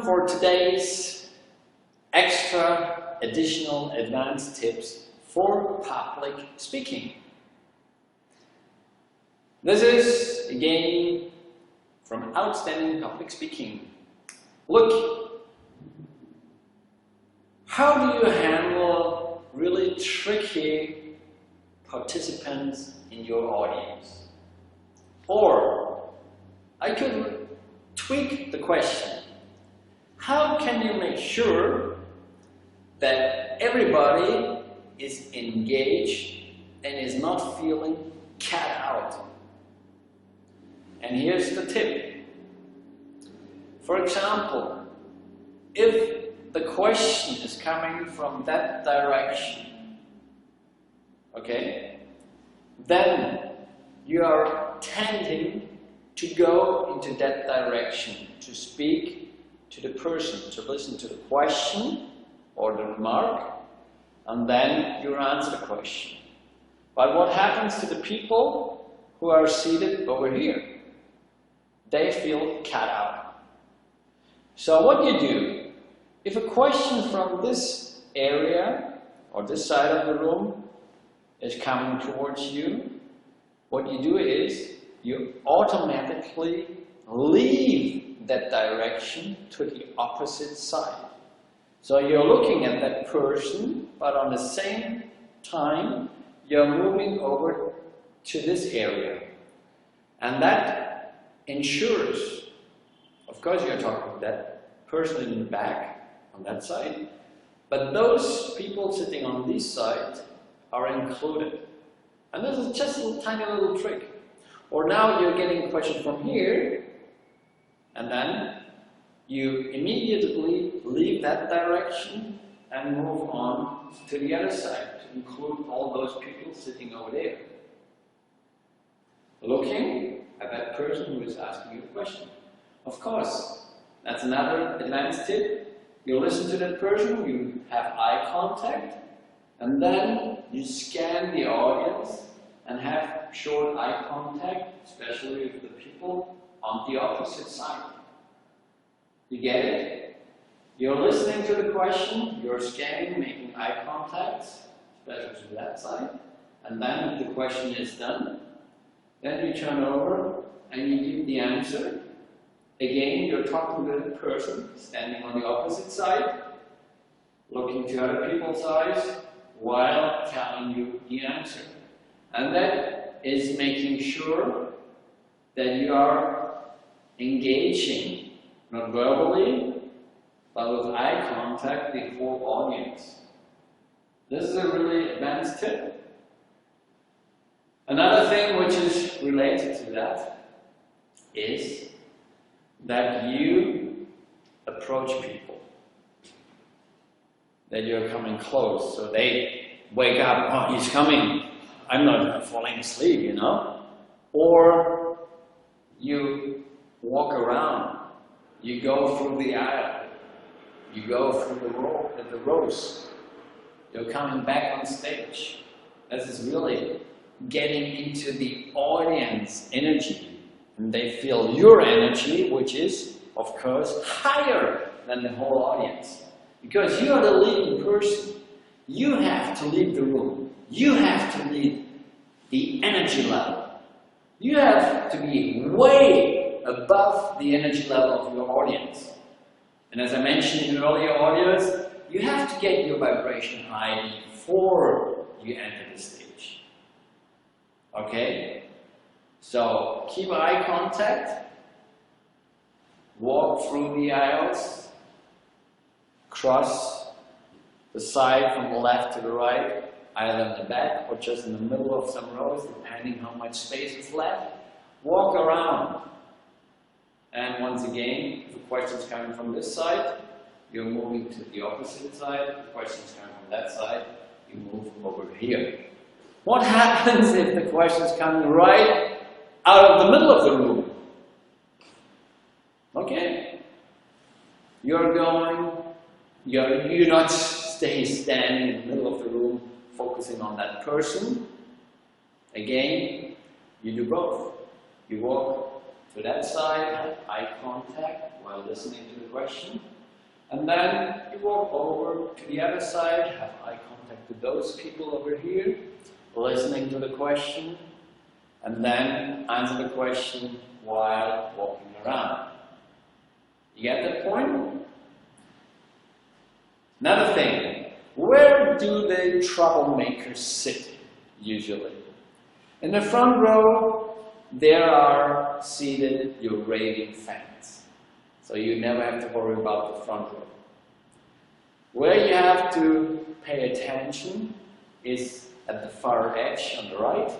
for today's extra additional advanced tips for public speaking. This is again from Outstanding Public Speaking. Look, how do you handle really tricky participants in your audience? Or I could tweak the question. How can you make sure that everybody is engaged and is not feeling cat out? And here's the tip. For example, if the question is coming from that direction, okay, then you are tending to go into that direction, to speak to the person, to listen to the question or the remark, and then you answer the question. But what happens to the people who are seated over here? They feel cut out. So what you do, if a question from this area or this side of the room is coming towards you, what you do is you automatically leave that direction to the opposite side. So you're looking at that person, but on the same time you're moving over to this area. And that ensures, of course you're talking to that person in the back on that side, but those people sitting on this side are included. And this is just a tiny little trick. Or now you're getting a question from here, and then you immediately leave that direction and move on to the other side to include all those people sitting over there, looking at that person who is asking you a question. Of course, that's another advanced tip. You listen to that person, you have eye contact, and then you scan the audience and have short eye contact, especially with the people on the opposite side. You get it? You're listening to the question, you're scanning, making eye contacts, especially to that side, and then if the question is done, then you turn over and you give the answer. Again, you're talking to the person standing on the opposite side, looking to other people's eyes while telling you the answer. And that is making sure that you are engaging, not verbally, but with eye contact, the whole audience. This is a really advanced tip. Another thing which is related to that is that you approach people, that you're coming close, so they wake up, oh, he's coming, I'm not falling asleep, you know? Or you walk around, you go through the aisle, you go through the rows, you're coming back on stage. This is really getting into the audience energy, and they feel your energy, which is, of course, higher than the whole audience. Because you are the leading person. You have to lead the room. You have to lead the energy level. You have to be way above the energy level of your audience. And as I mentioned in earlier audios, you have to get your vibration high before you enter the stage. Okay? So keep eye contact, walk through the aisles, cross the side from the left to the right, either in the back or just in the middle of some rows, depending how much space is left. Walk around. And once again, if the question is coming from this side, you're moving to the opposite side. If the question is coming from that side, you move over here. What happens if the question is coming right out of the middle of the room? Okay. You're not standing in the middle of the room focusing on that person. Again, you do both. You walk to that side, have eye contact while listening to the question, And then you walk over to the other side, have eye contact with those people over here, listening to the question, and then answer the question while walking around. You get that point? Another thing, where do the troublemakers sit usually? In the front row, there are seated your raving fans. So you never have to worry about the front row. Where you have to pay attention is at the far edge on the right,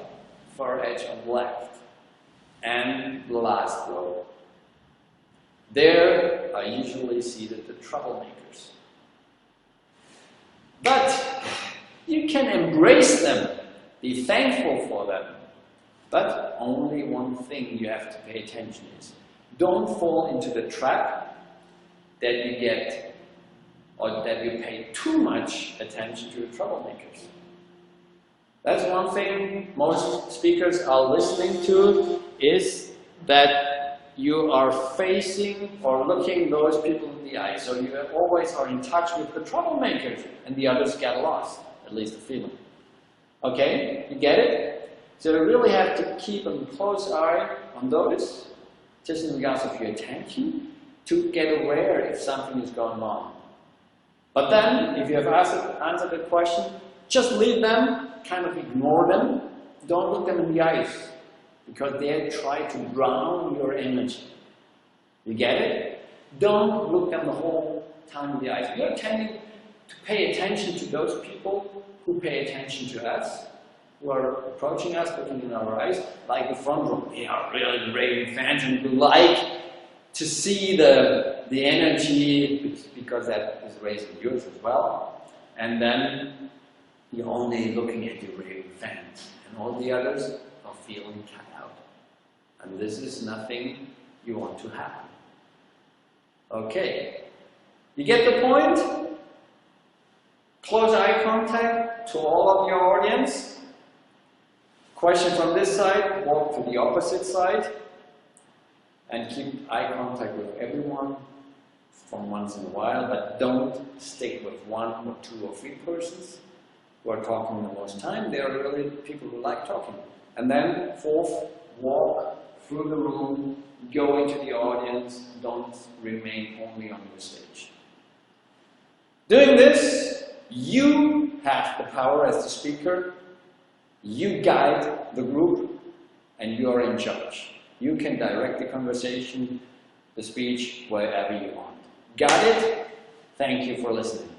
far edge on the left, and the last row. There are usually seated the troublemakers. But you can embrace them, be thankful for them. But only one thing you have to pay attention is, don't fall into the trap that you get, or that you pay too much attention to the troublemakers. That's one thing most speakers are listening to, is that you are facing or looking those people in the eye. So you always are in touch with the troublemakers and the others get lost, at least the feeling. Okay, you get it? So you really have to keep a close eye on those, just in regards of your attention, to get aware if something is going on. But then, if you have answered the question, just leave them, kind of ignore them, don't look them in the eyes, because they try to drown your energy. You get it? Don't look them the whole time in the eyes. We are tending to pay attention to those people who pay attention to us, who are approaching us, looking in our eyes, like the front row. They are really raving fans and we like to see the energy, because that is raising yours as well. And then you're only looking at your raving fans, and all the others are feeling cut out. And this is nothing you want to happen. Okay, you get the point? Close eye contact to all of your audience. Question from this side, walk to the opposite side, and keep eye contact with everyone from once in a while, but don't stick with one or two or three persons who are talking the most time. They are really people who like talking. And then fourth, walk through the room, go into the audience, don't remain only on your stage. Doing this, you have the power as the speaker, you guide the group, and you are in charge. You can direct the conversation, the speech, wherever you want. Got it? Thank you for listening.